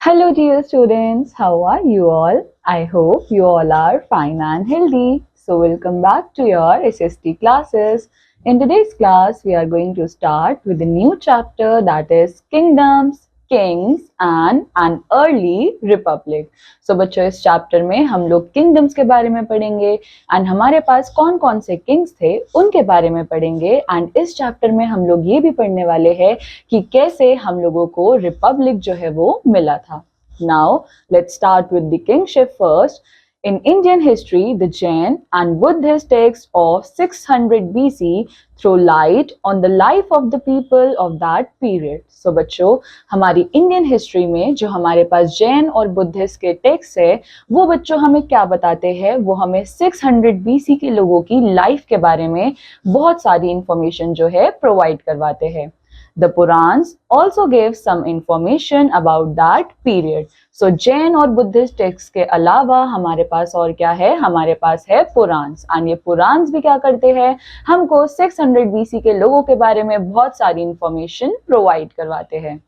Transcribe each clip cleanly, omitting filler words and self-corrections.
Hello, dear students. How are you all? I hope you all are fine and healthy. So, welcome back to your SST classes. In today's class, we are going to start with a new chapter that is Kingdoms, Kings and an Early Republic. So, बच्चों इस chapter में हम लोग kingdoms के बारे में पढ़ेंगे and हमारे पास कौन कौन से किंग्स थे उनके बारे में पढ़ेंगे एंड इस चैप्टर में हम लोग ये भी पढ़ने वाले हैं कि कैसे हम लोगों को रिपब्लिक जो है वो मिला था. Now, let's start with the kingship first. In Indian history, the Jain and Buddhist texts of 600 BC throw light on the life of the people of that period. So बच्चों, हमारी इंडियन हिस्ट्री में जो हमारे पास जैन और Buddhist के text है वो बच्चों हमें क्या बताते हैं, वो हमें 600 BC के लोगों की लाइफ के बारे में बहुत सारी इंफॉर्मेशन जो है प्रोवाइड करवाते हैं. The Purans also gave some information about that period. So Jain और बुद्धिस्ट टेक्स्ट के अलावा हमारे पास और क्या है, हमारे पास है पुरान्स एंड ये पुरान्स भी क्या करते हैं, हमको 600 BC के लोगों के बारे में बहुत सारी इंफॉर्मेशन प्रोवाइड करवाते हैं.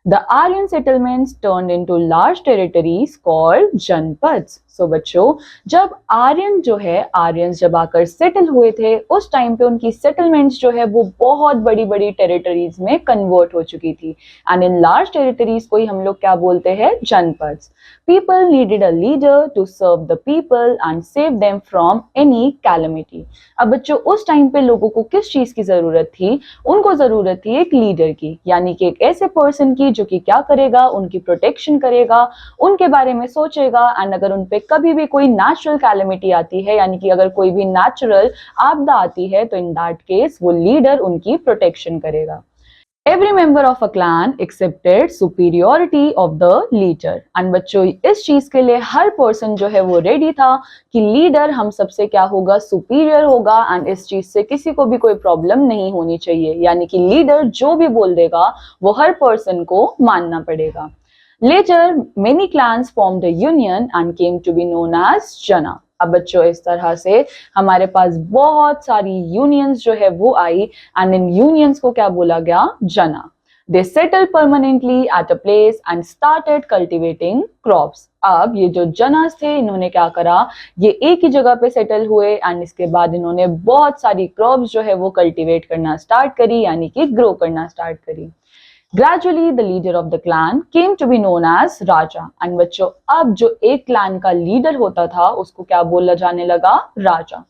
The Aryan settlements turned into large territories called janapads. So बच्चों, जब आर्यन जो है, आर्यंस जब आकर सेटल हुए थे उस टाइम पे उनकी सेटलमेंट्स जो है वो बहुत बड़ी बड़ी टेरिटरीज में कन्वर्ट हो चुकी थी एंड इन लार्ज टेरिटरीज को ही हम लोग क्या बोलते हैं, janapads. People needed a leader to serve the people and save them from any calamity. अब बच्चों उस टाइम पे लोगों को किस चीज की जरूरत थी, उनको जरूरत थी एक लीडर की, यानी कि एक ऐसे पर्सन की जो कि क्या करेगा, उनकी प्रोटेक्शन करेगा, उनके बारे में सोचेगा एंड अगर उन पे कभी भी कोई नेचुरल कैलेमिटी आती है, यानी कि अगर कोई भी नेचुरल आपदा आती है तो इन दैट केस वो लीडर उनकी प्रोटेक्शन करेगा. Every member of a clan accepted superiority of the leader. And बच्चों इस चीज के लिए हर पर्सन जो है वो रेडी था कि लीडर हम सबसे क्या होगा, सुपीरियर होगा एंड इस चीज से किसी को भी कोई प्रॉब्लम नहीं होनी चाहिए, यानी कि लीडर जो भी बोल देगा वो हर पर्सन को मानना पड़ेगा. Later, many clans formed a union and came to be known as Jana. अब बच्चों इस तरह से हमारे पास बहुत सारी यूनियंस जो है वो आई एंड इन यूनियंस को क्या बोला गया, जना. They settled permanently at a place and started cultivating crops. अब ये जो जनास थे इन्होंने क्या करा, ये एक ही जगह पे सेटल हुए एंड इसके बाद इन्होंने बहुत सारी क्रॉप्स जो है वो कल्टीवेट करना स्टार्ट करी, यानी कि ग्रो करना स्टार्ट करी. Gradually, the leader of the clan came to be known as Raja. And बच्चों अब जो एक क्लैन का लीडर होता था उसको क्या बोला जाने लगा, राजा.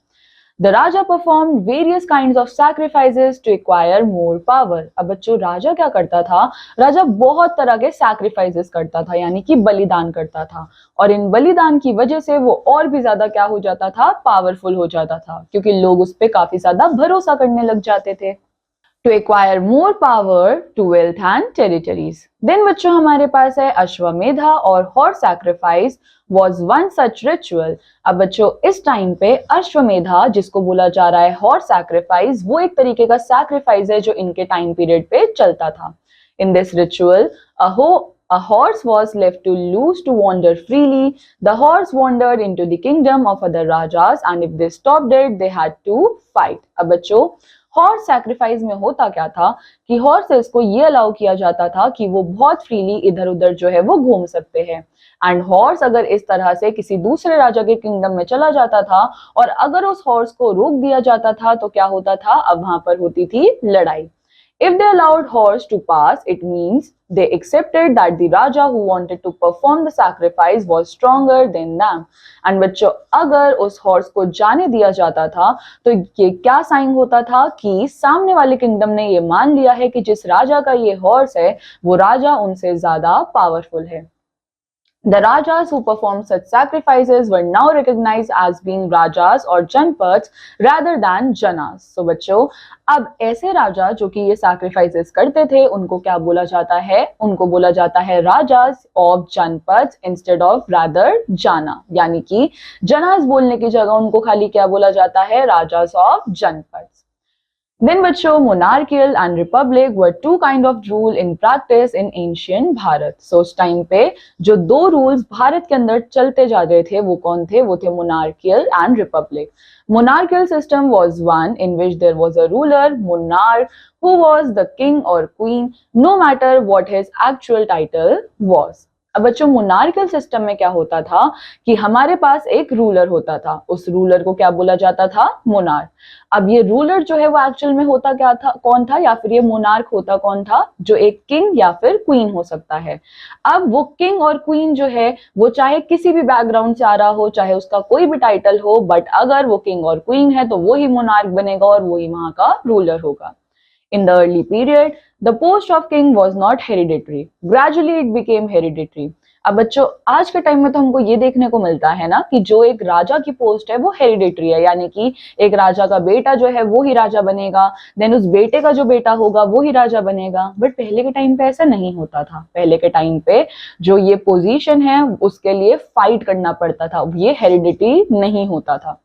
The Raja performed various kinds of sacrifices to acquire more power. अब बच्चों राजा क्या करता था, राजा बहुत तरह के sacrifices करता था, यानी कि बलिदान करता था और इन बलिदान की वजह से वो और भी ज्यादा क्या हो जाता था, पावरफुल हो जाता था, क्योंकि लोग उस पर काफी ज्यादा भरोसा करने लग जाते थे. To acquire more power to wealth and territories. Then बच्चों हमारे पास है अश्वमेधा और horse sacrifice was one such ritual. अब बच्चों इस टाइम पे अश्वमेधा जिसको बोला जा रहा है horse sacrifice, वो एक तरीके का sacrifice है जो इनके टाइम पीरियड पे चलता था. In this ritual, a horse was left to loose to wander freely. The horse wandered into the kingdom of other rajas and if they stopped it, they had to fight. अब बच्चों horse sacrifice में होता क्या था कि horses को ये allow किया जाता था कि वो बहुत फ्रीली इधर उधर जो है वो घूम सकते हैं एंड हॉर्स अगर इस तरह से किसी दूसरे राजा के किंगडम में चला जाता था और अगर उस हॉर्स को रोक दिया जाता था तो क्या होता था, अब वहां पर होती थी लड़ाई. If they allowed horse to pass, it means they accepted that the Raja who wanted to perform the sacrifice was stronger than them. And बच्चों अगर उस horse को जाने दिया जाता था तो ये क्या साइन होता था कि सामने वाले किंगडम ने ये मान लिया है कि जिस राजा का ये horse है वो राजा उनसे ज्यादा पावरफुल है. The rajas who performed such sacrifices were now recognized as being rajas or janpads rather than janas. So बच्चों अब ऐसे राजा जो कि ये sacrifices करते थे उनको क्या बोला जाता है, उनको बोला जाता है rajas of janpads instead of rather jana. यानी कि janas बोलने की जगह उनको खाली क्या बोला जाता है, rajas of janpads. Then बच्चों monarchical and republic were two kind of rule in practice in ancient Bharat. So उस टाइम पे जो दो रूल्स भारत के अंदर चलते जा रहे थे वो कौन थे, वो थे monarchical and republic. Monarchical system was one in which there was a ruler, monarch, who was the king or queen, no matter what his actual title was. अब बच्चों मोनार्कल सिस्टम में क्या होता था कि हमारे पास एक रूलर होता था, उस रूलर को क्या बोला जाता था? मोनार्क। अब ये रूलर जो है वो एक्चुअल में होता क्या था, कौन था, या फिर ये मोनार्क होता कौन था? जो एक किंग या फिर क्वीन हो सकता है। अब वो किंग और क्वीन जो है वो चाहे किसी भी बैकग्राउंड से आ रहा हो, चाहे उसका कोई भी टाइटल हो, बट अगर वो किंग और क्वीन है तो वो ही मोनार्क बनेगा और वो ही वहां का रूलर होगा। In the early period, the post of king was not hereditary. Gradually it became hereditary. अब बच्चों आज के टाइम में तो हमको ये देखने को मिलता है ना कि जो एक राजा की पोस्ट है वो हेरिडिटरी है, यानी कि एक राजा का बेटा जो है वो ही राजा बनेगा, देन उस बेटे का जो बेटा होगा वो ही राजा बनेगा। बट पहले के टाइम पे ऐसा नहीं होता था। पहले के टाइम पे जो ये पोजीशन है उसके लिए फाइट करना पड़ता था, ये हेरिडिटी नहीं होता था।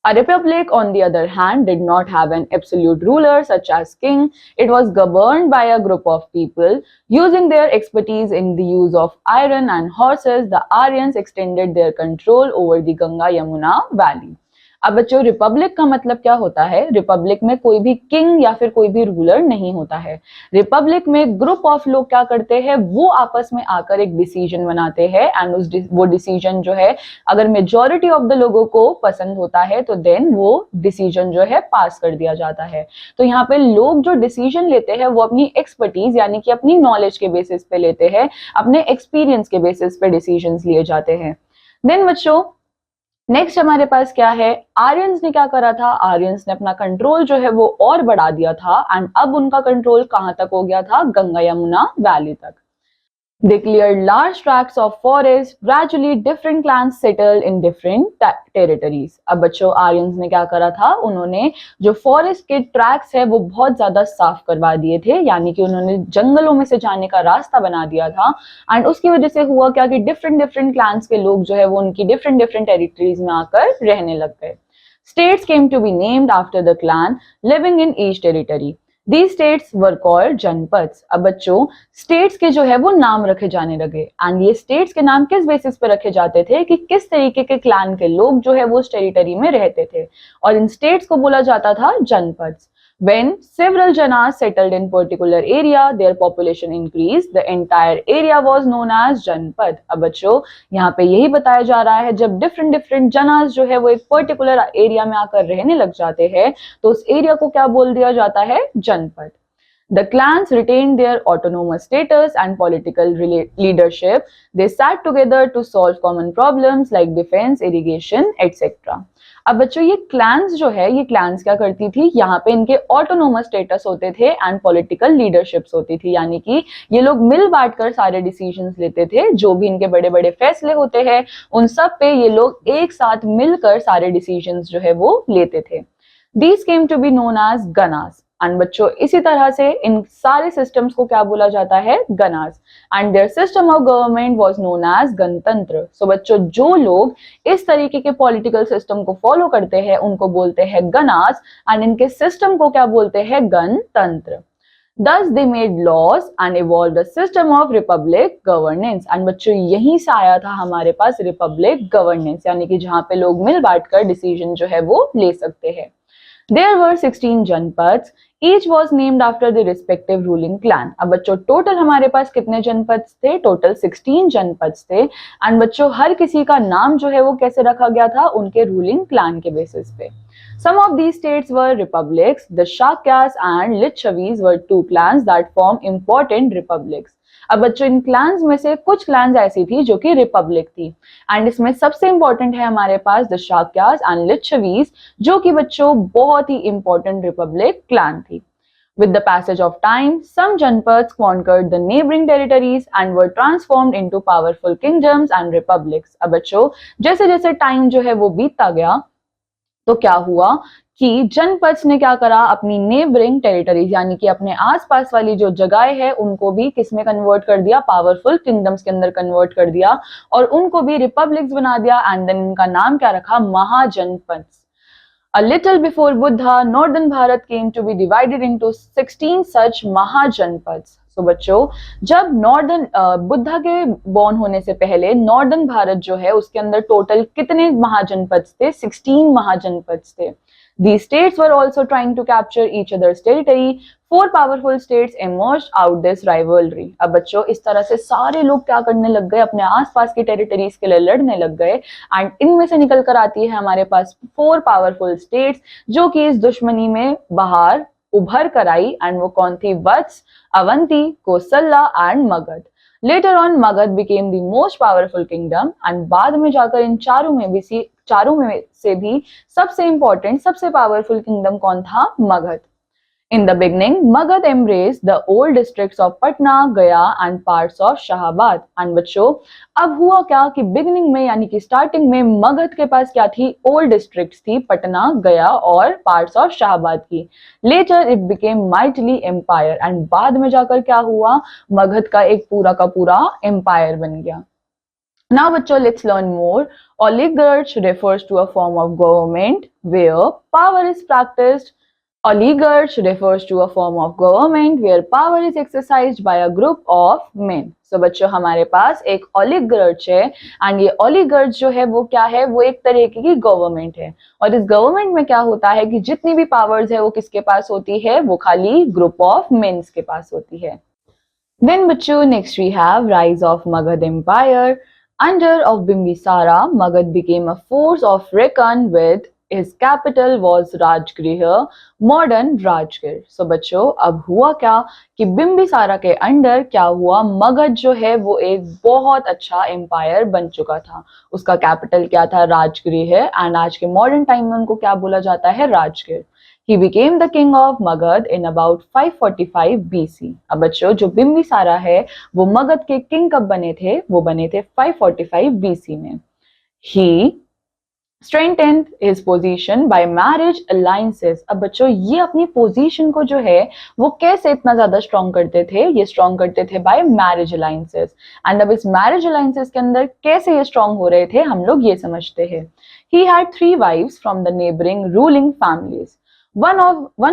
A republic, on the other hand, did not have an absolute ruler such as king. It was governed by a group of people. Using their expertise in the use of iron and horses, the Aryans extended their control over the Ganga-Yamuna valley. अब बच्चों Republic का मतलब क्या होता है? Republic में कोई भी किंग या फिर कोई भी रूलर नहीं होता है। रिपब्लिक में ग्रुप ऑफ लोग क्या करते हैं, वो आपस में आकर एक डिसीजन बनाते हैं एंड वो डिसीजन जो है अगर मेजॉरिटी ऑफ द लोगों को पसंद होता है तो देन वो डिसीजन जो है पास कर दिया जाता है। तो यहाँ पे लोग जो डिसीजन लेते हैं वो अपनी एक्सपर्टीज यानी कि अपनी नॉलेज के बेसिस पे लेते हैं, अपने एक्सपीरियंस के बेसिस पे डिसीजन लिए जाते हैं। देन बच्चों नेक्स्ट हमारे पास क्या है, आर्यंस ने क्या करा था? आर्यंस ने अपना कंट्रोल जो है वो और बढ़ा दिया था एंड अब उनका कंट्रोल कहां तक हो गया था? गंगा यमुना वैली तक। They cleared large tracts of forest. Gradually, different clans settled in different territories. अब बच्चों आर्यंस ने क्या करा था? उन्होंने जो फॉरेस्ट के ट्रैक्स है वो बहुत ज्यादा साफ करवा दिए थे, यानी कि उन्होंने जंगलों में से जाने का रास्ता बना दिया था एंड उसकी वजह से हुआ क्या कि डिफरेंट डिफरेंट क्लान्स के लोग जो है वो उनकी डिफरेंट डिफरेंट टेरिटरीज में आकर रहने लग गए। States came to be named after the clan living in each territory. These states were called janapads. अब बच्चों स्टेट्स के जो है वो नाम रखे जाने लगे एंड ये स्टेट्स के नाम किस बेसिस पे रखे जाते थे कि किस तरीके के क्लैन के लोग जो है वो उस टेरिटरी में रहते थे, और इन स्टेट्स को बोला जाता था janapads. When several janas settled in particular area, their population increased. The entire area was known as जनपद। अब बच्चों यहाँ पे यही बताया जा रहा है जब डिफरेंट डिफरेंट जनास जो है वो एक पर्टिकुलर एरिया में आकर रहने लग जाते हैं तो उस एरिया को क्या बोल दिया जाता है? जनपद। The clans retained their autonomous status and political leadership. They sat together to solve common problems like defense, irrigation, etc. अब बच्चों ये क्लैंस जो है, ये क्लैंस क्या करती थी? यहाँ पे इनके ऑटोनोमस स्टेटस होते थे एंड पॉलिटिकल लीडरशिप्स होती थी, यानी कि ये लोग मिल बांट कर सारे डिसीजंस लेते थे। जो भी इनके बड़े बड़े फैसले होते हैं उन सब पे ये लोग एक साथ मिलकर सारे डिसीजंस जो है वो लेते थे। These came to be known as ganas. And बच्चों इसी तरह से इन सारे सिस्टम्स को क्या बोला जाता है? Ganas. And their system of government was known as ganatantra. So बच्चों जो लोग इस तरीके के पॉलिटिकल सिस्टम को फॉलो करते हैं उनको बोलते हैं गनास एंड इनके सिस्टम को क्या बोलते हैं? गणतंत्र। Thus they made laws and evolved a system of republic governance। And बच्चों यहीं से आया था हमारे पास रिपब्लिक गवर्नेंस, यानी कि जहां पे लोग मिल बांट कर डिसीजन जो है वो ले सकते हैं। There were 16 janapads, each was named after the respective ruling clan। अब बच्चों टोटल हमारे पास कितने जनपद्स थे? टोटल 16 जनपद्स थे एंड बच्चों हर किसी का नाम जो है वो कैसे रखा गया था? उनके रूलिंग क्लान के बेसिस पे। Some of these states were republics. The Shakyas and Lichavis were two clans that formed important republics। अब बच्चों इन क्लान्स में से कुछ क्लान्स ऐसी थी जो कि रिपब्लिक थी एंड इसमें सबसे इंपॉर्टेंट है हमारे पास द शाक्यास एंड लिच्छवीज, जो कि बच्चों बहुत ही इंपॉर्टेंट रिपब्लिक क्लान थी। With the passage of time, some janpads conquered the neighboring territories and were transformed into powerful kingdoms and republics। अब बच्चों जैसे जैसे टाइम जो है वो बीतता गया तो क्या हुआ कि जनपद्स ने क्या करा? अपनी नेबरिंग टेरिटरीज यानी कि अपने आसपास वाली जो जगह है उनको भी किसमें कन्वर्ट कर दिया? पावरफुल किंगडम्स के अंदर कन्वर्ट कर दिया और उनको भी रिपब्लिक्स बना दिया एंड देन इनका नाम क्या रखा? Mahajanapadas. A little before Buddha, northern Bharat came to be divided into 16 such mahajanapadas. तो बच्चों जब नॉर्दर्न बुद्धा के बॉर्न होने से पहले नॉर्दर्न भारत जो है उसके अंदर टोटल कितने महाजनपद थे? 16 महाजनपद थे। These states were also trying to capture each other's territory. Four powerful states emerged out this rivalry. अब बच्चों इस तरह से सारे लोग क्या करने लग गए, अपने आसपास की टेरिटरीज के लिए लड़ने लग गए एंड इनमें से निकल कर आती है हमारे पास फोर पावरफुल स्टेट्स जो कि इस दुश्मनी में बाहर उभर कर आई एंड वो कौन थी? Vatsa, Avanti, Kosala and Magadha. Later on, Magad became the most powerful kingdom and बाद में जाकर इन चारों में से भी सबसे important, सबसे powerful kingdom कौन था? Magadh. In the beginning, Magad embraced the old districts of Patna, Gaya and parts of Shahabad. And बच्चों अब हुआ क्या कि beginning में यानी कि starting में मगध के पास क्या थी? old districts थी, पटना, गया और parts of शाहबाद की. Later it became mightily empire and बाद में जाकर क्या हुआ? मगध का एक पूरा empire बन गया. Now बच्चों let's learn more. Oligarchy refers to a form of government where power is practiced. Oligarchy refers to a form of government where power is exercised by a group of men. So बच्चों हमारे पास एक oligarchy है and ये oligarchy जो है वो क्या है? वो एक तरीके की गवर्नमेंट है और इस गवर्नमेंट में क्या होता है कि जितनी भी पावर्स है वो किसके पास होती है? वो खाली ग्रुप ऑफ मेंस के पास होती है. Then बच्चों next we have rise of Magad Empire. Under of Bimbisara, Magad became a force of reckon with. His capital was Rajgriha, modern Rajgir. So बच्चों अब हुआ क्या कि बिम्बिसारा के अंडर क्या हुआ? मगध जो है वो एक बहुत अच्छा एम्पायर बन चुका था. उसका कैपिटल क्या था? राजगृह एंड आज के मॉडर्न टाइम में उनको क्या बोला जाता है? Rajgir. He became the king of Magad in about 545 BC. अब बच्चों जो बिम्बिसारा है वो मगध के किंग कब बने थे? वो बने थे 545 BC में. He strengthened his position by marriage alliances. अब बच्चों ये अपनी पोजीशन को जो है वो कैसे इतना ज्यादा स्ट्रॉन्ग करते थे? ये स्ट्रॉन्ग करते थे बाय मैरिज अलायंसेस. एंड अब इस मैरिज अलायंसेस के अंदर कैसे ये स्ट्रॉन्ग हो रहे थे हम लोग ये समझते हैं. He had 3 wives from the neighboring ruling families. One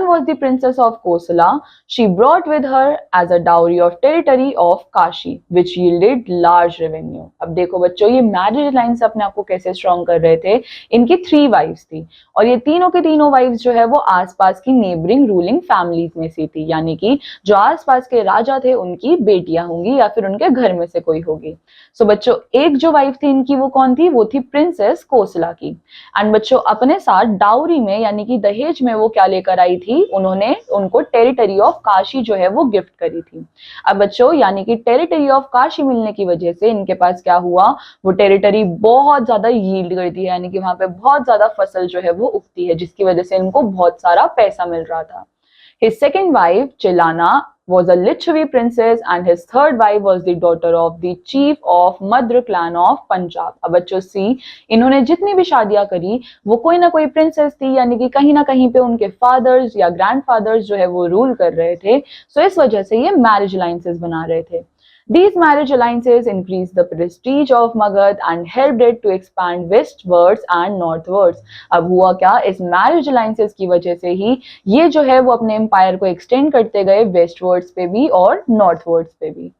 was the princess of Kosala. She brought with her as a dowry of territory of Kashi, which yielded large revenue. अब देखो बच्चों ये मैरिज अलायंस अपने आप को कैसे strong कर रहे थे. इनकी 3 वाइफ्स थी और ये तीनों के तीनों वाइफ्स जो है वो आसपास की नेबरिंग रूलिंग फैमिलीज में से थी, यानी कि जो आसपास के राजा थे उनकी बेटियां होंगी या फिर उनके घर में से कोई होगी. सो बच्चों एक जो वाइफ थी इनकी वो कौन थी? वो थी प्रिंसेस कोसला की. एंड बच्चों अपने साथ डाउरी में यानी कि दहेज में वो क्या लेकर आई थी? उन्होंने उनको टेरिटरी ऑफ काशी जो है वो गिफ्ट करी थी. अब बच्चों यानी कि टेरिटरी ऑफ काशी मिलने की वजह से इनके पास क्या हुआ? वो टेरिटरी बहुत ज्यादा यील्ड करती है, यानी कि वहां पे बहुत ज्यादा फसल जो है वो उगती है जिसकी वजह से इनको बहुत सारा पैसा मिल रहा था. His second wife, Chilana, was a Lichavi princess and his third wife was the daughter of the chief of Madra clan of Punjab. अब बच्चों सी इन्होंने जितनी भी शादियां करी वो कोई ना कोई प्रिंसेस थी, यानी कि कहीं ना कहीं पे उनके फादर्स या ग्रैंडफादर्स जो है वो रूल कर रहे थे. सो इस वजह से ये मैरिज अलायंसेस बना रहे थे. These marriage alliances increased the prestige of Magad and helped it to expand westwards and northwards. अब हुआ क्या? इस मैरिज अलायंसेस की वजह से ही ये जो है वो अपने एम्पायर को एक्सटेंड करते गए वेस्टवर्ड्स पे भी और नॉर्थवर्ड्स पे भी.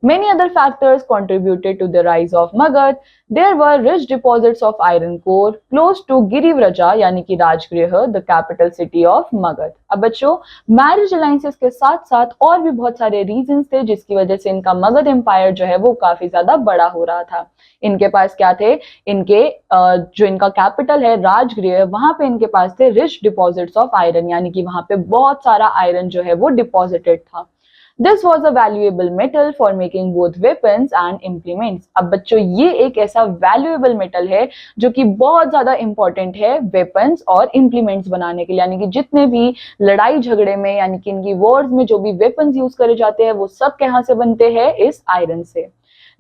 Many other factors contributed to the rise of Magad. There were rich deposits of iron ore close to Girivraja, यानी कि Rajgriha, the capital city of Magad. अब बच्चों मैरिज अलायंसेस के साथ साथ और भी बहुत सारे रीजंस थे जिसकी वजह से इनका मगध एम्पायर जो है वो काफी ज्यादा बड़ा हो रहा था. इनके पास क्या थे? इनके जो इनका कैपिटल है राजगृह, वहां पे इनके पास थे रिच डिपॉजिट्स ऑफ आयरन, यानी कि वहां पे बहुत सारा आयरन जो है वो डिपॉजिटेड था. This was a valuable metal for making both weapons and implements. अब बच्चों ये एक ऐसा valuable metal है जो कि बहुत ज्यादा important है weapons और implements बनाने के लिए, यानी कि जितने भी लड़ाई झगड़े में यानी कि इनकी wars में जो भी weapons use करे जाते हैं वो सब कहाँ से बनते हैं? इस iron से.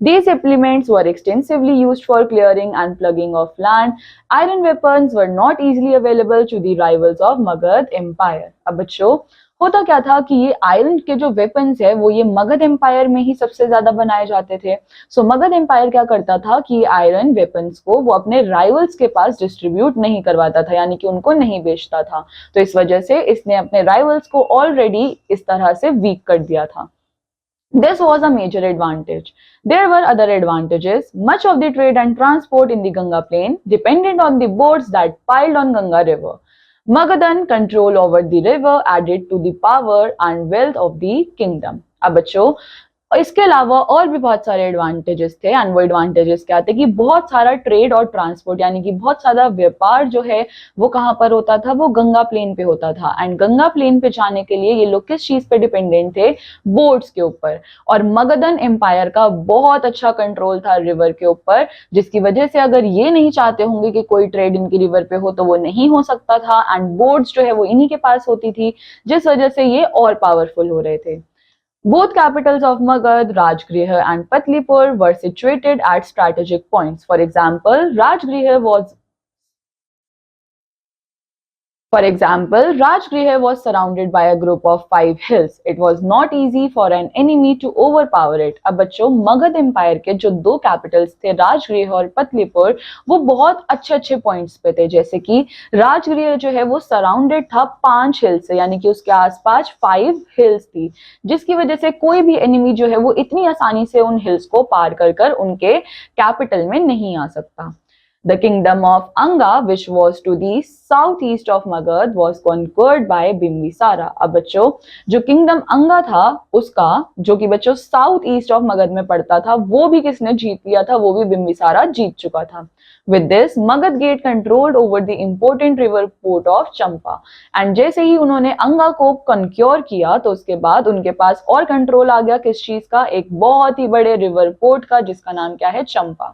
These implements were extensively used for clearing and plugging of land. Iron weapons were not easily available to the rivals of Magad Empire. अब बच्चों होता क्या था कि ये आयरन के जो वेपन्स है वो ये मगध एम्पायर में ही सबसे ज्यादा बनाए जाते थे. सो मगध एम्पायर क्या करता था कि आयरन वेपन्स को वो अपने राइवल्स के पास डिस्ट्रीब्यूट नहीं करवाता था, यानी कि उनको नहीं बेचता था. तो इस वजह से इसने अपने राइवल्स को ऑलरेडी इस तरह से वीक कर दिया था. This was a major advantage. There were other advantages. Much of the trade and transport in the Ganga plain depended on the boats that piled on Ganga river. Magadhan control over the river added to the power and wealth of the kingdom. अब बच्चों इसके अलावा और भी बहुत सारे advantages थे and वो एडवांटेजेस क्या थे कि बहुत सारा ट्रेड और ट्रांसपोर्ट यानी कि बहुत सारा व्यापार जो है वो कहाँ पर होता था, वो गंगा प्लेन पे होता था। एंड गंगा प्लेन पे जाने के लिए ये लोग किस चीज पे डिपेंडेंट थे, बोट्स के ऊपर। और मगधन एम्पायर का बहुत अच्छा कंट्रोल था रिवर के ऊपर, जिसकी वजह से अगर ये नहीं चाहते होंगे कि कोई ट्रेड इनकी रिवर पे हो तो वो नहीं हो सकता था। एंड बोट्स जो है वो इन्हीं के पास होती थी, जिस वजह से ये और पावरफुल हो रहे थे। Both capitals of Magad, Rajgriha and Patlipur were situated at strategic points. For example, Rajgriha was surrounded by a group of 5 hills. It was not easy for an enemy to overpower it. अब बच्चों Magadh empire के जो 2 Capitals थे राजगृह और पतलीपुर, वो बहुत अच्छे points पे थे। जैसे कि राजगृह जो है वो सराउंडेड था 5 हिल्स से, यानी कि उसके आसपास 5 हिल्स थी, जिसकी वजह से कोई भी एनिमी जो है वो इतनी आसानी से उन हिल्स को पार कर उनके कैपिटल में नहीं आ सकता। The kingdom of Anga, which was to the southeast of Magad, was conquered by Bimbisara. अब बच्चों जो किंगडम अंगा था उसका, जो कि बच्चों साउथ ईस्ट ऑफ मगध में पड़ता था, वो भी किसने जीत लिया था, वो भी बिम्बिसारा जीत चुका था। With this, Magad gate controlled over the important river port of Champa. And जैसे ही उन्होंने अंगा को कंक्योर किया तो उसके बाद उनके पास और कंट्रोल आ गया किस चीज का, एक बहुत ही बड़े रिवर पोर्ट का, जिसका नाम क्या है, चंपा।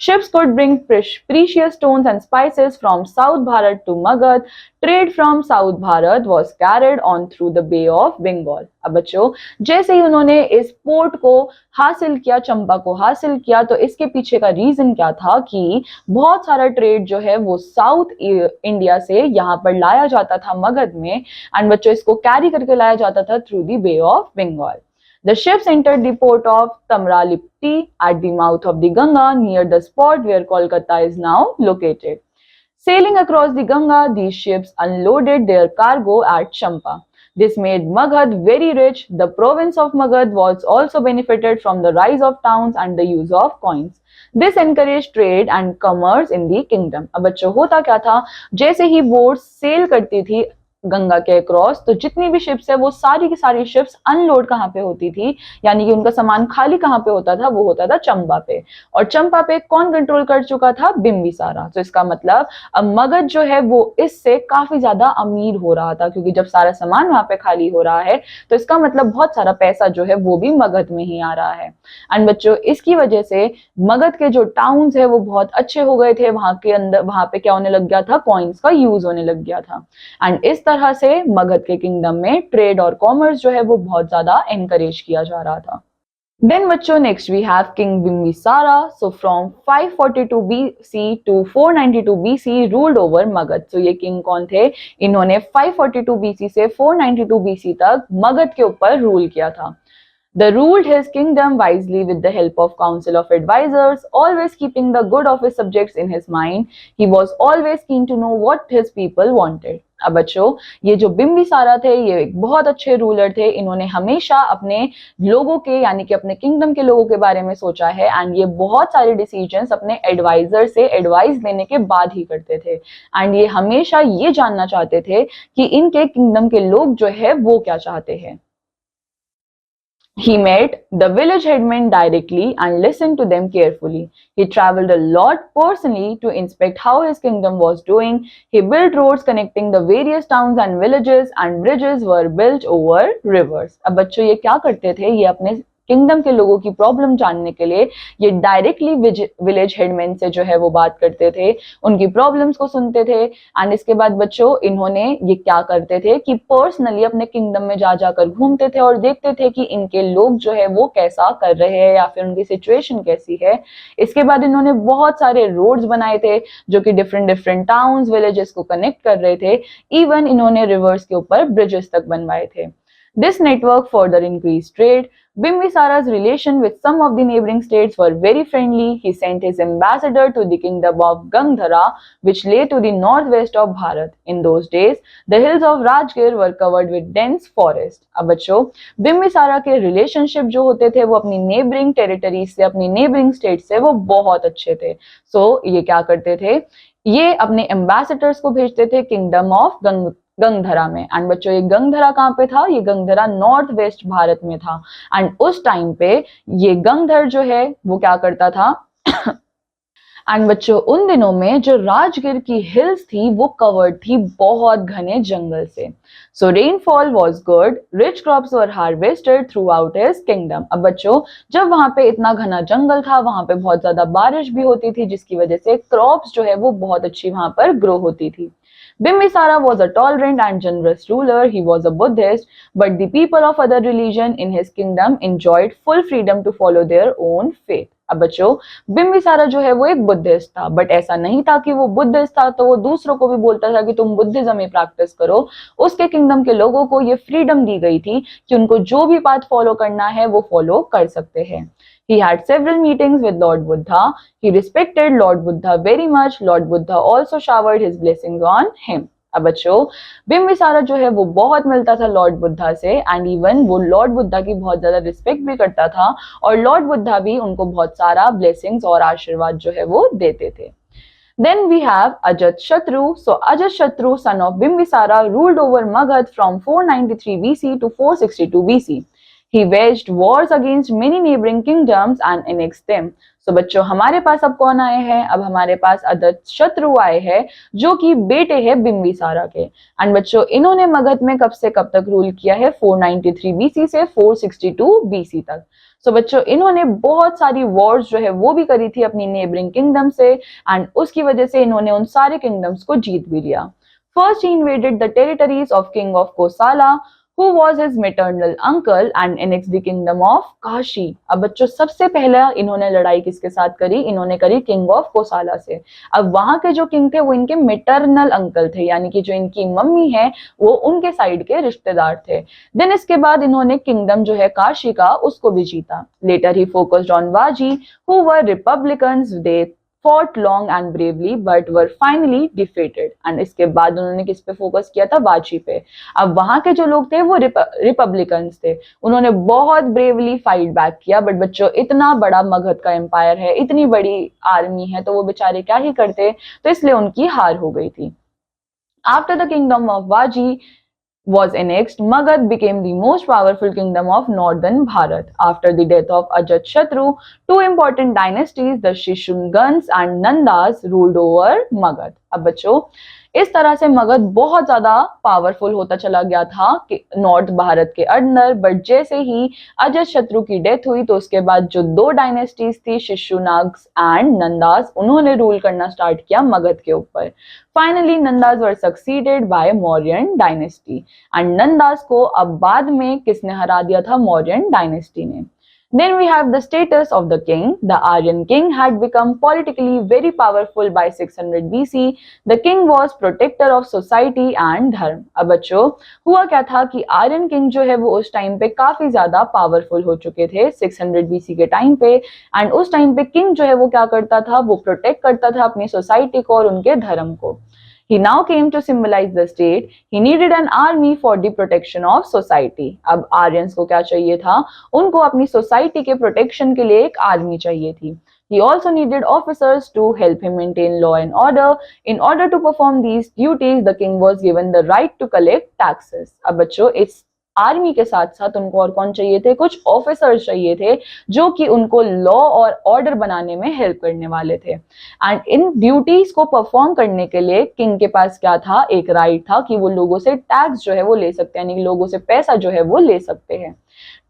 Ships could bring precious stones and spices from South Bharat to Magad. Trade from South Bharat was carried on through the Bay of Bengal. अब बच्चों जैसे ही उन्होंने इस पोर्ट को हासिल किया, चंपा को हासिल किया, तो इसके पीछे का रीजन क्या था कि बहुत सारा ट्रेड जो है वो साउथ इंडिया से यहाँ पर लाया जाता था मगध में, एंड बच्चों इसको कैरी करके लाया जाता था through the Bay of Bengal. The ships entered the port of Tamralipti at the mouth of the Ganga near the spot where Kolkata is now located. Sailing across the Ganga, these ships unloaded their cargo at Champa. This made Magad very rich. The province of Magad was also benefited from the rise of towns and the use of coins. This encouraged trade and commerce in the kingdom. अब बच्चों होता क्या था, जैसे ही boat cell करती थी गंगा के cross, तो जितनी भी शिप्स है वो सारी की सारी शिप्स अनलोड कहाँ पे होती थी, यानी कि उनका सामान खाली कहाँ पे होता था, वो होता था चंपा पे। और चंपा पे कौन कंट्रोल कर चुका था, बिम्बिसारा। तो इसका मतलब अब मगध जो है वो इससे काफी ज्यादा अमीर हो रहा था, क्योंकि जब सारा सामान वहां पे खाली हो रहा है तो इसका मतलब बहुत सारा पैसा जो है वो भी मगध में ही आ रहा है। एंड बच्चों इसकी वजह से मगध के जो टाउन्स है वो बहुत अच्छे हो गए थे, वहां के अंदर वहां पे क्या होने लग गया था, कॉइन्स का यूज होने लग गया था। एंड इस तरह से मगध के किंगडम में ट्रेड और कॉमर्स जो है वो बहुत ज्यादा एनकरेज किया जा रहा था। Then बच्चों next we have King Bimbisara. So from 542 BC to 492 BC ruled over Magad. So ये किंग कौन थे, इन्होंने 542 BC से 492 BC तक मगध के ऊपर रूल किया था। The ruled his kingdom wisely with the help of council of advisors, always keeping the good of his subjects in his mind. He was always keen to know what his people wanted. अब बच्चों ये जो बिम्बिसारा थे ये एक बहुत अच्छे ruler थे, इन्होंने हमेशा अपने लोगों के यानी कि अपने किंगडम के लोगों के बारे में सोचा है, एंड ये बहुत सारे डिसीजंस अपने एडवाइजर से एडवाइस लेने के बाद ही करते थे। एंड ये हमेशा ये जानना चाहते थे कि इनके किंगडम के लोग जो है वो क्या चाहते हैं। He met the village headmen directly and listened to them carefully. He traveled a lot personally to inspect how his kingdom was doing. He built roads connecting the various towns and villages, and bridges were built over rivers. अब बच्चों ये क्या करते थे, ये अपने kingdom के लोगों की प्रॉब्लम जानने के लिए ये डायरेक्टली विलेज हेडमैन से जो है वो बात करते थे, उनकी प्रॉब्लम्स को सुनते थे। एंड इसके बाद बच्चों इन्होंने ये क्या करते थे कि पर्सनली अपने किंगडम में जाकर घूमते थे और देखते थे कि इनके लोग जो है वो कैसा कर रहे हैं या फिर उनकी सिचुएशन कैसी है। इसके बाद इन्होंने बहुत सारे रोड्स बनाए थे जो कि डिफरेंट टाउन्स विलेजेस को कनेक्ट कर रहे थे। इवन इन्होंने रिवर्स के ऊपर ब्रिजेस तक बनवाए थे। This network further increased trade. Bimbisara's relation with some of the neighboring states were very friendly. He sent his ambassador to the kingdom of Gangdhara, which lay to the northwest of Bharat. In those days, the hills of Rajgir were covered with dense forest. अब बच्चों, बिम्बिसारा के relationship जो होते थे वो अपनी neighbouring territory से, अपनी नेबरिंग स्टेट से वो बहुत अच्छे थे. सो ये क्या करते थे, ये अपने एम्बेसडर्स को भेजते थे किंगडम ऑफ गंगधरा में. एंड बच्चों ये गंगधरा कहाँ पे था, ये गंगधरा नॉर्थ वेस्ट भारत में था. एंड उस टाइम पे ये गंगधर जो है वो क्या करता था एंड बच्चों उन दिनों में जो राजगिर की हिल्स थी वो कवर्ड थी बहुत घने जंगल से. So rainfall was good, rich crops were harvested throughout his kingdom. अब बच्चों जब वहां पे इतना घना जंगल था, वहां पे बहुत ज्यादा बारिश भी होती थी, जिसकी वजह से क्रॉप्स जो है वो बहुत अच्छी वहां पर ग्रो होती थी. Bimbisara was a tolerant and generous ruler. He was a Buddhist, but the people of other religion in his kingdom enjoyed full freedom to follow their own faith. अब बच्चों बिम्बिसारा जो है वो एक बुद्धिस्ट था, बट ऐसा नहीं था कि वो बुद्धिस्ट था तो वो दूसरों को भी बोलता था कि तुम बुद्धिज्म ही प्रैक्टिस करो. उसके किंगडम के लोगों को ये फ्रीडम दी गई थी कि उनको जो भी पाथ फॉलो करना है वो फॉलो कर सकते हैं. He had several meetings with Lord Buddha. He respected Lord Buddha very much. Lord Buddha also showered his blessings on him. अब बच्चों बिम्बिसारा जो है वो बहुत मिलता था लॉर्ड बुद्धा से, एंड इवन वो लॉर्ड बुद्धा की बहुत ज्यादा रिस्पेक्ट भी करता था और लॉर्ड बुद्धा भी उनको बहुत सारा ब्लेसिंग्स और आशीर्वाद जो है वो देते थे. Then we have Ajatashatru. So Ajatashatru, son of Bimbisara, ruled over Magad from 493 BC to 462 BC. He waged wars against many neighboring kingdoms and annexed them. So बच्चों हमारे पास अब कौन आए हैं, अब हमारे पास अजातशत्रु आए हैं जो कि बेटे हैं बिम्बिसारा के. एंड बच्चों इन्होंने मगध में कब से कब तक रूल किया है, 493 बीसी से 462 बीसी तक. सो बच्चों इन्होंने बहुत सारी वॉर्स जो है वो भी करी थी अपनी नेबरिंग किंगडम से, एंड उसकी वजह से इन्होंने उन सारे किंगडम्स को जीत भी लिया. First he invaded the territories of king of कोसाला, who was his maternal uncle, and annexed the kingdom of Kashi. अब बच्चों सबसे पहला इन्होंने लड़ाई किसके साथ करी, इन्होंने करी किंग ऑफ कोसाला से. अब वहां के जो किंग थे वो इनके मेटरनल अंकल थे, यानी कि जो इनकी मम्मी है वो उनके साइड के रिश्तेदार थे. देन इसके बाद इन्होंने किंगडम जो है काशी का उसको भी जीता. Later he focused on Vajji who were republicans. They fought long and bravely but were finally defeated. And इसके बाद उन्होंने किस पे फोकस किया था, वाची पे. अब वहां के जो लोग थे वो रिपब्लिकन्स थे, उन्होंने बहुत ब्रेवली फाइट बैक किया. बट बच्चों इतना बड़ा मगध का एम्पायर है, इतनी बड़ी आर्मी है, तो वो बेचारे क्या ही करते, तो इसलिए उनकी हार हो गई थी. After the kingdom of Vajji was annexed, Magad became the most powerful kingdom of northern Bharat. After the death of Ajatashatru, two important dynasties, the Shishungans and Nandas, ruled over Magad. अब बच्चों इस तरह से मगध बहुत ज्यादा पावरफुल होता चला गया था नॉर्थ भारत के अंदर. बट जैसे ही अजातशत्रु की डेथ हुई तो उसके बाद जो दो डायनेस्टीज थी, शिशुनाग्स एंड नंदास, उन्होंने रूल करना स्टार्ट किया मगध के ऊपर. Finally Nandas were succeeded by Mauryan dynasty. And Nandas को अब बाद में किसने हरा दिया था, मौर्यन डायनेस्टी ने. Then we have the status of the king. The Aryan king had become politically very powerful by 600 BC. The king was protector of society and dharma. अब बच्चों हुआ क्या था कि आर्यन किंग जो है वो उस टाइम पे काफी ज्यादा पावरफुल हो चुके थे 600 BC के टाइम पे. एंड उस टाइम पे किंग जो है वो क्या करता था, वो प्रोटेक्ट करता था अपनी सोसाइटी को और उनके धर्म को. He now came to symbolize the state. He needed an army for the protection of society. अब आर्यंस को क्या चाहिए था, उनको अपनी सोसाइटी के प्रोटेक्शन के लिए एक आर्मी चाहिए थी. He also needed officers to help him maintain law and order. In order to perform these duties, the king was given the right to collect taxes. अब बच्चों इस आर्मी के साथ साथ उनको और कौन चाहिए थे, कुछ ऑफिसर्स चाहिए थे जो कि उनको लॉ और ऑर्डर बनाने में हेल्प करने वाले थे. एंड इन ड्यूटीज को परफॉर्म करने के लिए किंग के पास क्या था, एक राइट था कि वो लोगों से टैक्स जो है वो ले सकते हैं, यानी लोगों से पैसा जो है वो ले सकते हैं.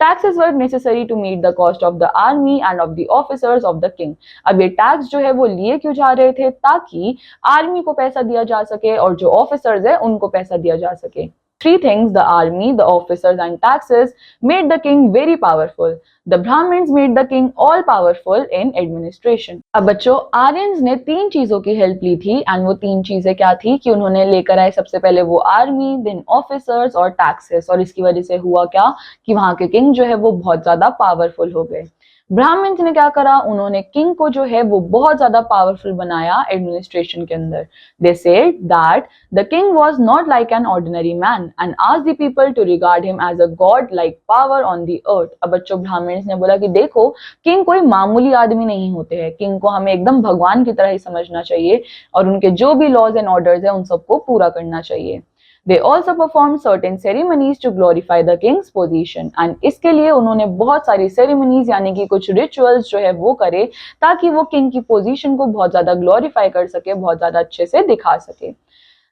Taxes were necessary to meet the cost of the army and of the officers of the king. अब ये टैक्स जो है वो लिए क्यों जा रहे थे, ताकि आर्मी को पैसा दिया जा सके और जो ऑफिसर्स है उनको पैसा दिया जा सके. three things, the army, the officers and taxes, made the king very powerful. The Brahmins made the king all powerful in administration. अब बच्चों, आर्यंस ने तीन चीजों की हेल्प ली थी एंड वो तीन चीजें क्या थी कि उन्होंने लेकर आए सबसे पहले वो आर्मी, देन ऑफिसर्स और टैक्सेस, और इसकी वजह से हुआ क्या कि वहां के किंग जो है वो बहुत ज्यादा पावरफुल हो गए। ब्राह्मण्स ने क्या करा, उन्होंने किंग को जो है वो बहुत ज्यादा पावरफुल बनाया एडमिनिस्ट्रेशन के अंदर। They said that the king was not like an ordinary man and asked the people to regard him as a god like power on the earth. अब बच्चों, ब्राह्मण्स ने बोला कि देखो, किंग कोई मामूली आदमी नहीं होते हैं, किंग को हमें एकदम भगवान की तरह ही समझना चाहिए और उनके जो भी लॉज एंड ऑर्डर्स है उन सबको पूरा करना चाहिए। They also performed certain ceremonies to glorify the king's position and इसके लिए उन्होंने बहुत सारी ceremonies यानी कि कुछ rituals जो है वो करे ताकि वो king की position को बहुत ज्यादा glorify कर सके, बहुत ज्यादा अच्छे से दिखा सके।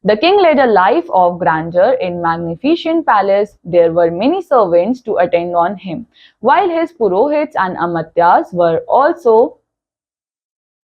The king led a life of grandeur in magnificent palace. There were many servants to attend on him, while his purohits and amatyas were also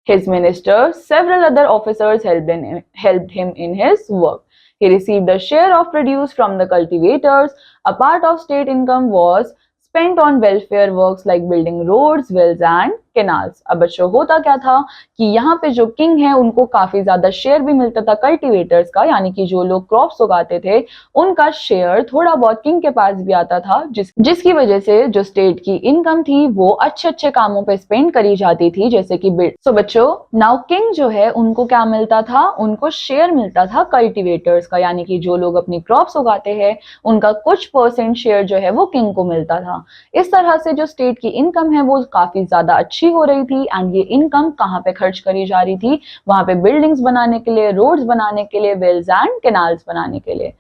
his ministers. Several other officers helped him in his work. He received a share of produce from the cultivators. A part of state income was spent on welfare works like building roads, wells and canals. अब बच्चों, होता क्या था कि यहाँ पे जो king है उनको काफी ज्यादा शेयर भी मिलता था कल्टीवेटर्स का, यानी कि जो लोग क्रॉप्स उगाते थे उनका शेयर थोड़ा बहुत किंग के पास भी आता था, जिसकी वजह से जो स्टेट की इनकम थी वो अच्छे अच्छे कामों पे स्पेंड करी जाती थी, जैसे कि बिल्ड। सो बच्चों, नाउ किंग जो है उनको क्या मिलता था, उनको शेयर मिलता था कल्टीवेटर्स का, यानी कि जो लोग अपनी क्रॉप्स उगाते हैं उनका कुछ परसेंट शेयर जो है वो किंग को मिलता था। इस तरह से जो स्टेट की इनकम है वो काफी ज्यादा अच्छी हो रही थी एंड ये इनकम कहां पे खर्च करी जा रही थी, वहां पे बिल्डिंग्स बनाने के लिए, रोड्स बनाने के लिए, वेल्स एंड कैनाल्स बनाने के लिए।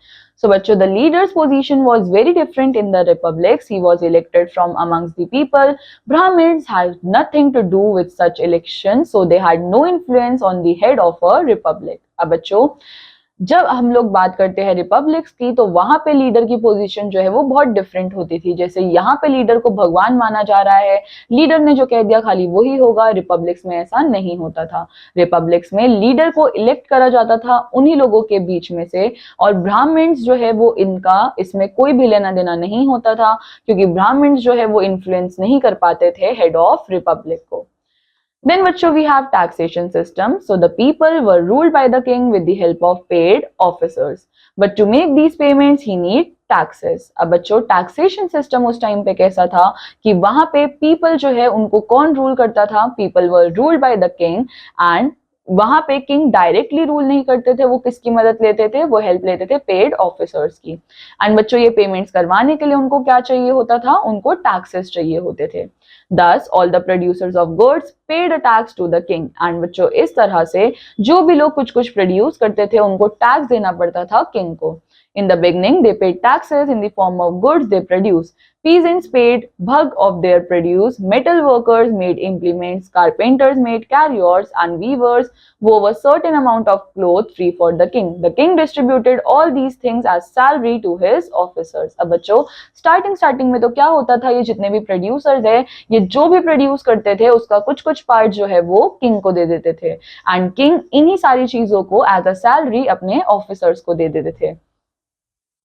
So बच्चों, the leader's position was very different in the republics. He was elected from amongst the people. Brahmins had nothing to do with such elections, so they had no influence on the head of a republic. अब बच्चों, जब हम लोग बात करते हैं republics की तो वहां पे लीडर की पोजीशन जो है वो बहुत डिफरेंट होती थी। जैसे यहाँ पे लीडर को भगवान माना जा रहा है, लीडर ने जो कह दिया खाली वही होगा। रिपब्लिक्स में ऐसा नहीं होता था। रिपब्लिक्स में लीडर को इलेक्ट करा जाता था उन्हीं लोगों के बीच में से, और ब्राह्मण्स जो है वो इनका इसमें कोई भी लेना देना नहीं होता था, क्योंकि ब्राह्मण्स जो है वो इन्फ्लुएंस नहीं कर पाते थे हेड ऑफ रिपब्लिक को। Then बच्चों, we have taxation system. So the people were ruled by the king with the help of paid officers. But to make these payments, he need taxes. अब बच्चों, taxation system उस time पे कैसा था कि वहां पे people जो है उनको कौन रूल करता था? People were ruled by the king and वहां पे किंग डायरेक्टली रूल नहीं करते थे। वो किसकी मदद लेते थे? वो हेल्प लेते थे पेड ऑफिसर्स की। एंड बच्चों, ये पेमेंट्स करवाने के लिए उनको क्या चाहिए होता था? उनको टैक्सेस चाहिए होते थे। Thus, all the producers of goods paid a tax to the king. And बच्चों, इस तरह से जो भी लोग कुछ कुछ प्रोड्यूस करते थे उनको टैक्स देना पड़ता था किंग को। In the beginning, they paid taxes in the form of goods they produce. Peasants paid bhag of their produce. Metal workers made implements. Carpenters made carriers, and weavers wove a certain amount of cloth free for the king. The king distributed all these things as salary to his officers. अब बच्चों, starting में तो क्या होता था, ये जितने भी प्रोड्यूसर्स है, ये जो भी प्रोड्यूस करते थे उसका कुछ कुछ पार्ट जो है वो किंग को दे देते थे, एंड किंग इन्हीं सारी चीजों को एज अ सैलरी अपने ऑफिसर्स को दे देते थे।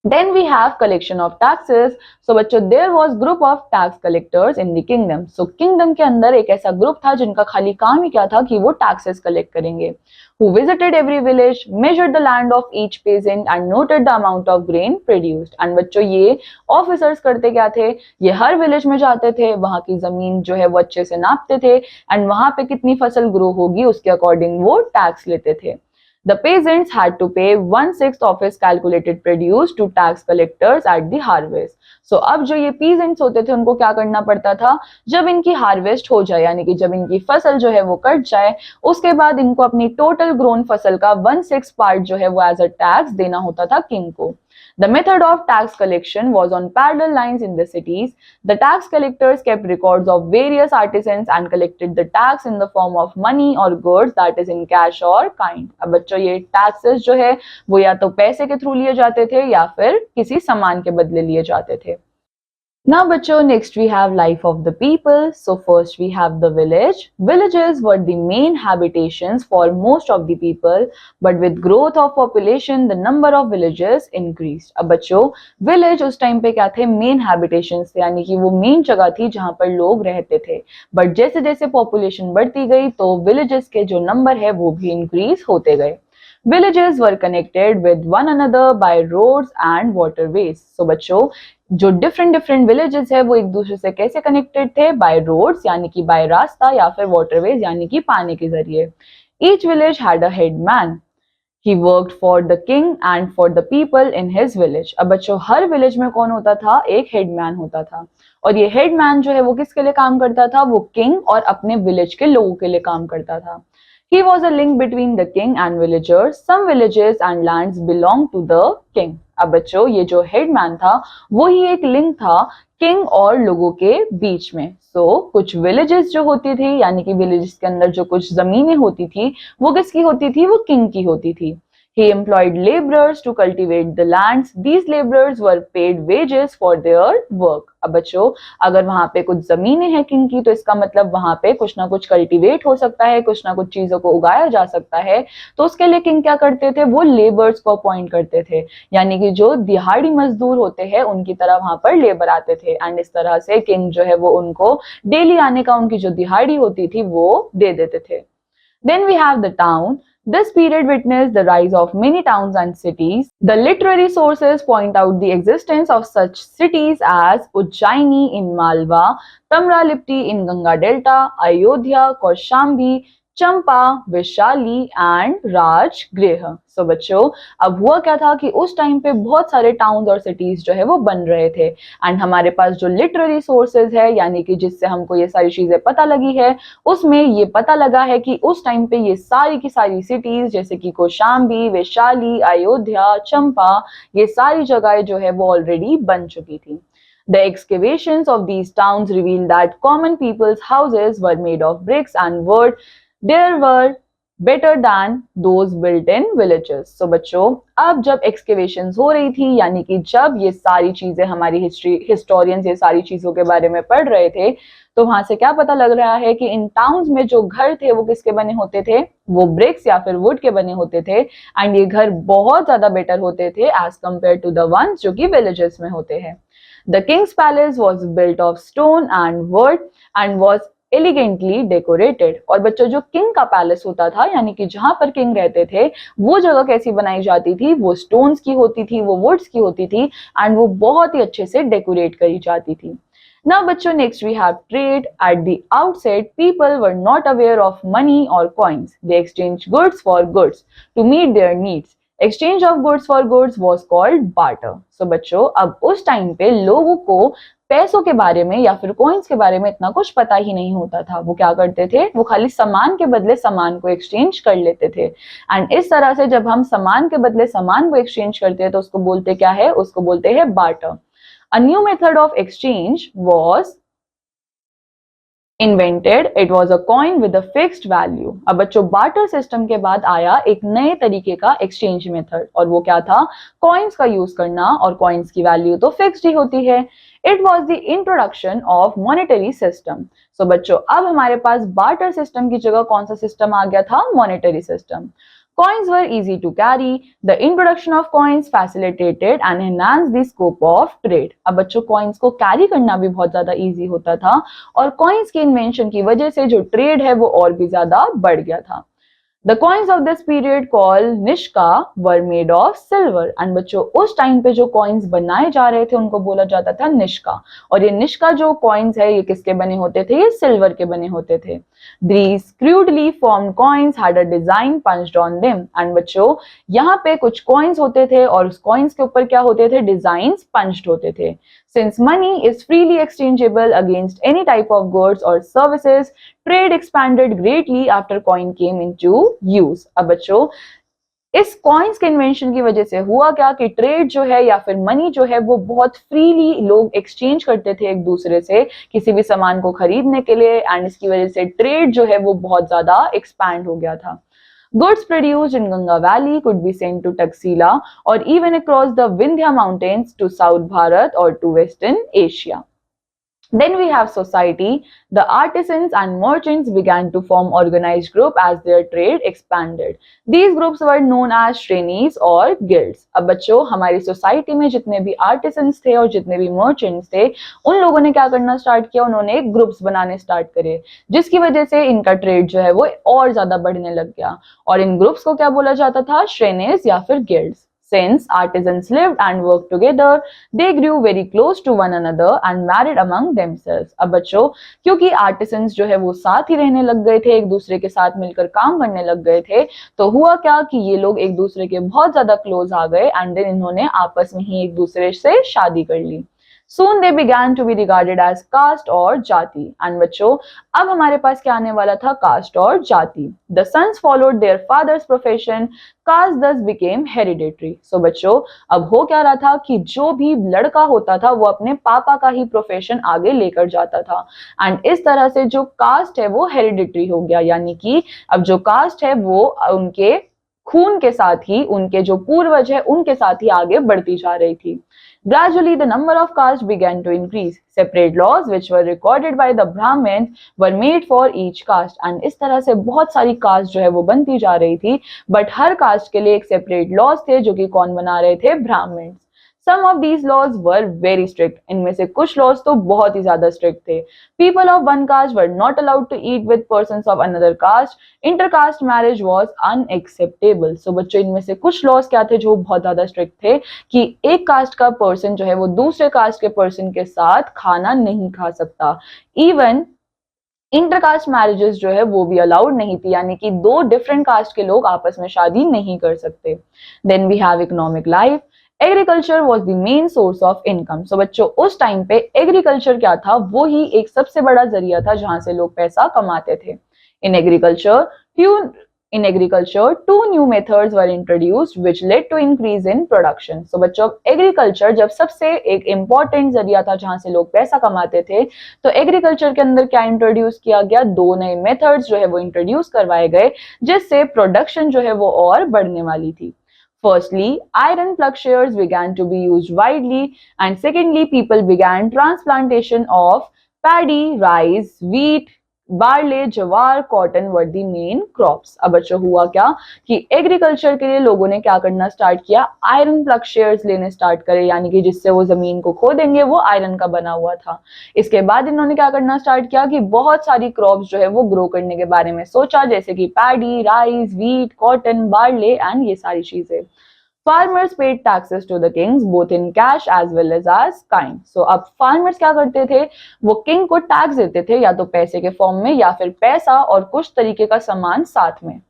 Then we have collection of taxes. So बच्चों, there was group of tax collectors in the kingdom. So kingdom के अंदर एक ऐसा ग्रुप था जिनका खाली काम ही क्या था कि वो taxes collect करेंगे. Who visited every village, measured the land of each peasant and noted the amount of grain produced. And बच्चों, ये ऑफिसर्स करते क्या थे? ये हर विलेज में जाते थे, वहां की जमीन जो है वो अच्छे से नापते थे एंड वहां पे कितनी फसल ग्रो होगी उसके अकॉर्डिंग वो टैक्स लेते थे। The peasants had to pay 1/6 of his calculated produce to tax collectors at the harvest. So अब जो ये peasants होते थे उनको क्या करना पड़ता था? जब इनकी हार्वेस्ट हो जाए, यानी कि जब इनकी फसल जो है वो कट जाए, उसके बाद इनको अपनी टोटल ग्रोन फसल का 1/6 पार्ट जो है वो एज अ टैक्स देना होता था किंग को। The method of tax collection was on parallel lines in the cities. The tax collectors kept records of various artisans and collected the tax in the form of money or goods, that is in cash or kind. अब बच्चों, ये taxes जो है वो या तो पैसे के थ्रू लिए जाते थे या फिर किसी सामान के बदले लिए जाते थे। Now, बच्चों, next we have life of the people. So first we have the village. Villages were the main habitations for most of the people, but with growth of population, the number of villages increased. अब बच्चों, village उस time पे क्या थे? Main habitations थे, यानी कि वो main जगह थी जहाँ पर लोग रहते थे. But जैसे जैसे population बढ़ती गई, तो villages के जो number है वो भी increase होते गए. Villages were connected with one another by roads and waterways. So बच्चों, जो डिफरेंट डिफरेंट विलेजेस है वो एक दूसरे से कैसे कनेक्टेड थे? बाय रोड्स, यानी कि बाय रास्ता, या फिर वाटरवेज, यानी कि पानी के जरिए. Each village had a headman. He worked for the king and for the people in his village. अब बच्चों, हर विलेज में कौन होता था? एक हेडमैन होता था. और ये हेडमैन जो है वो किसके लिए काम करता था? वो किंग और अपने विलेज के लोगों के लिए काम करता था. He was a link between the king and villagers. Some villages and lands belong to the king. अब बच्चों, ये जो हेडमैन था वो ही एक लिंक था किंग और लोगों के बीच में. कुछ विलेजेस जो होती थी, यानी कि विलेजेस के अंदर जो कुछ जमीनें होती थी, वो किसकी होती थी? वो किंग की होती थी. He employed laborers to cultivate the lands. These laborers were paid wages for their work. अब बच्चों, अगर वहां पे कुछ जमीनें हैं किंग की, तो इसका मतलब वहां पे कुछ ना कुछ कल्टीवेट हो सकता है, कुछ ना कुछ चीजों को उगाया जा सकता है. तो उसके लिए किंग क्या करते थे? वो लेबर्स को अपॉइंट करते थे, यानी कि जो दिहाड़ी मजदूर होते हैं उनकी तरह वहां पर लेबर आते थे. एंड इस तरह से किंग जो है वो उनको डेली आने का उनकी जो दिहाड़ी होती थी वो दे देते थे. Then we have the town. This period witnessed the rise of many towns and cities. The literary sources point out the existence of such cities as Ujjaini in Malwa, Tamralipti in Ganga Delta, Ayodhya, Kaushambi, Champa, Vaishali and Rajgriha. So बच्चों, अब हुआ क्या था कि उस time पे बहुत सारे टाउन्स और सिटीज जो है वो बन रहे थे. एंड हमारे पास जो लिटरेरी सोर्सेज है, यानी कि जिससे हमको ये सारी चीजें पता लगी है, उसमें ये पता लगा है कि उस टाइम पे ये सारी की सारी सिटीज, जैसे कि कौशाम्बी, वैशाली, अयोध्या, चंपा, ये सारी जगहें जो है वो ऑलरेडी बन चुकी थी. The excavations of these towns reveal that common people's houses were made of bricks and wood. There were better than those built in villages. So बच्चों, अब जब excavations हो रही थी, यानी कि जब ये सारी चीजें हमारी हिस्टोरियंस ये सारी चीजों के बारे में पढ़ रहे थे, तो वहां से क्या पता लग रहा है कि इन टाउन्स में जो घर थे वो किसके बने होते थे? वो ब्रिक्स या फिर वुड के बने होते थे. एंड ये घर बहुत ज्यादा बेटर होते थे as compare to the ones जो कि विलेजेस में होते हैं. The king's palace was built of stone and wood and was elegantly decorated. और बच्चों, जो किंग का पैलेस होता था, यानी कि जहां पर किंग रहते थे, वो जगह कैसी बनाई जाती थी? वो स्टोन्स की होती थी, वो वुड्स की होती थी, एंड वो बहुत ही अच्छे से डेकोरेट करी जाती थी. Now, बच्चों, next we have trade. At the outset, people were not aware of money or coins. They exchanged goods for goods to meet their needs. Exchange of goods for goods was called barter. So बच्चों, अब उस time पे लोगों को पैसों के बारे में या फिर कॉइन्स के बारे में इतना कुछ पता ही नहीं होता था. वो क्या करते थे? वो खाली सामान के बदले सामान को एक्सचेंज कर लेते थे. एंड इस तरह से जब हम सामान के बदले सामान को एक्सचेंज करते हैं, तो उसको बोलते क्या है? उसको बोलते हैं barter. A new method of exchange was invented. It was a coin with a fixed value. अब बच्चों, बार्टर सिस्टम के बाद आया एक नए तरीके का एक्सचेंज मेथड, और वो क्या था? कॉइन्स का यूज करना, और कॉइन्स की वैल्यू तो फिक्स्ड ही होती है. It was the introduction of monetary system. So बच्चों, अब हमारे पास बार्टर सिस्टम की जगह कौन सा सिस्टम आ गया था? Monetary system. Coins were easy to carry. The introduction of coins facilitated and enhanced the scope of trade. अब बच्चों, coins को carry करना भी बहुत ज्यादा easy होता था, और coins की invention की वजह से जो trade है वो और भी ज्यादा बढ़ गया था. The coins of this period called Nishka were made of silver. And बच्चों, उस टाइम पे जो coins बनाए जा रहे थे उनको बोला जाता था निष्का. और ये निष्का जो coins है, ये किसके बने होते थे? ये सिल्वर के बने होते थे. These crudely formed coins had a design punched on them. And बच्चों, यहाँ पे कुछ coins होते थे, और उस coins के ऊपर क्या होते थे? Designs punched होते थे. Since money is freely exchangeable against any type of goods or services, trade expanded greatly after coin came into use. अब बच्चों, इस कॉइन्स के इन्वेंशन की वजह से हुआ क्या कि ट्रेड जो है या फिर मनी जो है वो बहुत फ्रीली लोग एक्सचेंज करते थे एक दूसरे से किसी भी सामान को खरीदने के लिए, एंड इसकी वजह से ट्रेड जो है वो बहुत ज्यादा एक्सपैंड हो गया था. Goods produced in Ganga Valley could be sent to Taxila or even across the Vindhya mountains to South Bharat or to Western Asia. Then we have society. The artisans and merchants began to form organized group as their trade expanded. These groups were known as श्रेणीज और guilds. अब बच्चों हमारी society में जितने भी artisans थे और जितने भी मर्चेंट्स थे उन लोगों ने क्या करना स्टार्ट किया, उन्होंने ग्रुप्स बनाने स्टार्ट करे जिसकी वजह से इनका ट्रेड जो है वो और ज्यादा बढ़ने लग गया और इन ग्रुप्स को क्या बोला जाता था, श्रेणीज या फिर guilds. Since artisans lived and worked together, they grew very close to one another and married among themselves. अब बच्चों क्योंकि आर्टिसंस जो है वो साथ ही रहने लग गए थे, एक दूसरे के साथ मिलकर काम करने लग गए थे, तो हुआ क्या कि ये लोग एक दूसरे के बहुत ज्यादा क्लोज आ गए एंड देन इन्होंने आपस में ही एक दूसरे से शादी कर ली. Soon they began to be regarded as caste और जाति. एंड बच्चों अब हमारे पास क्या आने वाला था, कास्ट और जाति. The sons followed their father's profession. Caste thus became hereditary. So बच्चों अब हो क्या रहा था कि जो भी लड़का होता था वो अपने पापा का ही प्रोफेशन आगे लेकर जाता था एंड इस तरह से जो कास्ट है वो हेरिडिटरी हो गया, यानी कि अब जो कास्ट है वो उनके खून के साथ ही, उनके जो पूर्वज है उनके साथ ही आगे बढ़ती जा रही थी. Gradually, the number of castes began to increase. Separate laws, which were recorded by the Brahmins, were made for each caste. And इस तरह से बहुत सारी कास्ट जो है वो बनती जा रही थी, बट हर कास्ट के लिए एक सेपरेट लॉज थे जो कि कौन बना रहे थे, Brahmins. Some of these laws were very strict. इनमें से कुछ laws तो बहुत ही ज्यादा strict थे. People of one caste were not allowed to eat with persons of another caste. Intercaste marriage was unacceptable. So बच्चों इनमें से कुछ laws क्या थे जो बहुत ज्यादा strict थे कि एक कास्ट का पर्सन जो है वो दूसरे कास्ट के पर्सन के साथ खाना नहीं खा सकता. इवन इंटरकास्ट मैरिजेस जो है वो भी अलाउड नहीं थी, यानी कि दो डिफरेंट कास्ट के लोग आपस में शादी नहीं कर सकते. Then we have economic life. Agriculture was the main source of income. So बच्चों उस टाइम पे एग्रीकल्चर क्या था, वो ही एक सबसे बड़ा जरिया था जहां से लोग पैसा कमाते थे. In agriculture two new methods were introduced which led to increase in production. So बच्चों एग्रीकल्चर जब सबसे एक इम्पॉर्टेंट जरिया था जहां से लोग पैसा कमाते थे, तो एग्रीकल्चर के अंदर क्या इंट्रोड्यूस किया गया, दो नए मेथड्स जो है वो इंट्रोड्यूस करवाए गए जिससे प्रोडक्शन जो है वो और बढ़ने वाली थी. Firstly, iron plowshares began to be used widely, and secondly, people began transplantation of paddy, rice, wheat, barley, jawar, cotton were the main crops. अब बच्चों हुआ क्या कि एग्रीकल्चर के लिए लोगों ने क्या करना स्टार्ट किया, आयरन प्लगशेयर्स लेने स्टार्ट करे, यानी कि जिससे वो जमीन को खोदेंगे वो आयरन का बना हुआ था. इसके बाद इन्होंने क्या करना स्टार्ट किया कि बहुत सारी क्रॉप्स जो है वो ग्रो करने के बारे में सोचा, जैसे कि paddy, rice, wheat, cotton, barley and ये सारी चीजें. Farmers paid taxes to the kings both in cash as well as kind. So अब farmers क्या करते थे, वो king को टैक्स देते थे या तो पैसे के फॉर्म में या फिर पैसा और कुछ तरीके का सामान साथ में.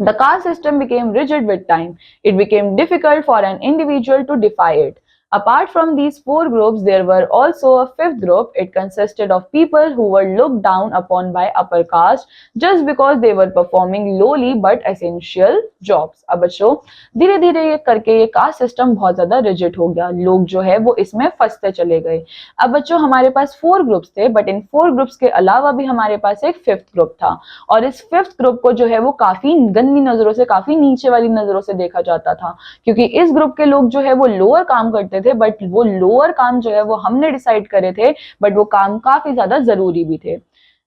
The caste system became rigid with time. It became difficult for an individual to defy it. Apart from these four groups, there were also a fifth group. It consisted of people who were looked down upon by upper caste just because they were performing lowly but essential jobs. अब बच्चों धीरे धीरे ये करके ये caste system बहुत ज्यादा rigid हो गया, लोग जो है वो इसमें फंसते चले गए. अब बच्चों हमारे पास 4 ग्रुप्स थे, बट इन 4 ग्रुप्स के अलावा भी हमारे पास एक फिफ्थ ग्रुप था और इस फिफ्थ ग्रुप को जो है वो काफी गंदी नजरों से, काफी नीचे वाली नजरों से देखा जाता था, क्योंकि इस ग्रुप के लोग जो है वो लोअर काम करते थे, बट वो लोअर काम जो है वो हमने डिसाइड करे थे, बट वो काम काफी ज्यादा जरूरी भी थे.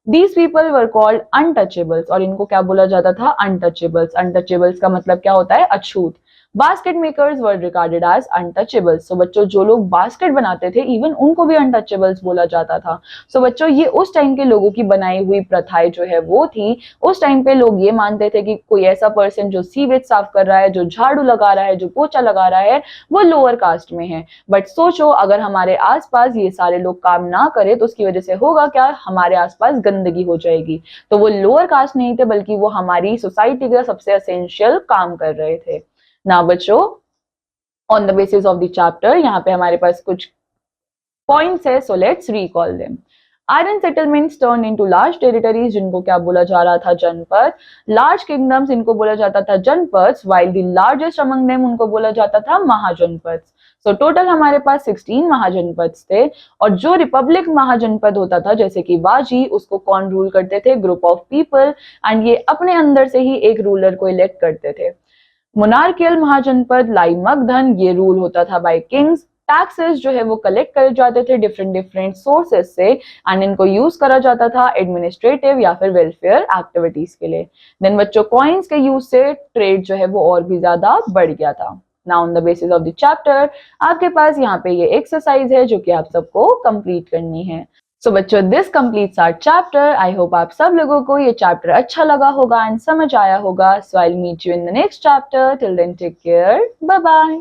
These people were called untouchables और इनको क्या बोला जाता था, untouchables. untouchables का मतलब क्या होता है, अछूत. बास्केट मेकर्स वर रिगार्डेड एज अनटचेबल्स. सो बच्चों जो लोग बास्केट बनाते थे इवन उनको भी अनटचेबल्स बोला जाता था. सो बच्चों ये उस टाइम के लोगों की बनाई हुई प्रथाएं जो है वो थी. उस टाइम पे लोग ये मानते थे कि कोई ऐसा पर्सन जो सीवेज साफ कर रहा है, जो झाड़ू लगा रहा है, जो पोछा लगा रहा है, वो लोअर कास्ट में है. बट सोचो अगर हमारे आसपास ये सारे लोग काम ना करे तो उसकी वजह से होगा क्या, हमारे आसपास गंदगी हो जाएगी. तो वो लोअर कास्ट नहीं थे बल्कि वो हमारी सोसाइटी का सबसे एसेंशियल काम कर रहे थे. ना बच्चों on the basis of the chapter यहाँ पे हमारे पास कुछ पॉइंट्स है, so let's recall them. Iron settlements turn into large territories जिनको क्या बोला जा रहा था, जनपद. लार्ज किंगडम्स इनको बोला जाता था janapadas, while the largest among them उनको बोला जाता था महाजनपद्स. सो टोटल हमारे पास 16 महाजनपद्स थे और जो रिपब्लिक महाजनपद होता था जैसे कि वाजी, उसको कौन रूल करते थे, ग्रुप ऑफ पीपल, एंड ये अपने अंदर से ही एक रूलर को इलेक्ट करते थे. मोनार्कियल महाजनपद लाई मगधन, ये रूल होता था बाय किंग्स. टैक्सेस जो है वो कलेक्ट करे जाते थे डिफरेंट डिफरेंट सोर्सेस से, एंड इनको यूज करा जाता था एडमिनिस्ट्रेटिव या फिर वेलफेयर एक्टिविटीज के लिए। देन बच्चों कॉइन्स के यूज से ट्रेड जो है वो और भी ज्यादा बढ़ गया था। Now on the basis of the chapter आपके पास यहाँ पे ये एक्सरसाइज है जो कि आप सबको कंप्लीट करनी है। सो बच्चों this completes our chapter. I hope आप सब लोगों को ये चैप्टर अच्छा लगा होगा एंड समझ आया होगा। So I will meet you in the next chapter. Till then take care, bye bye.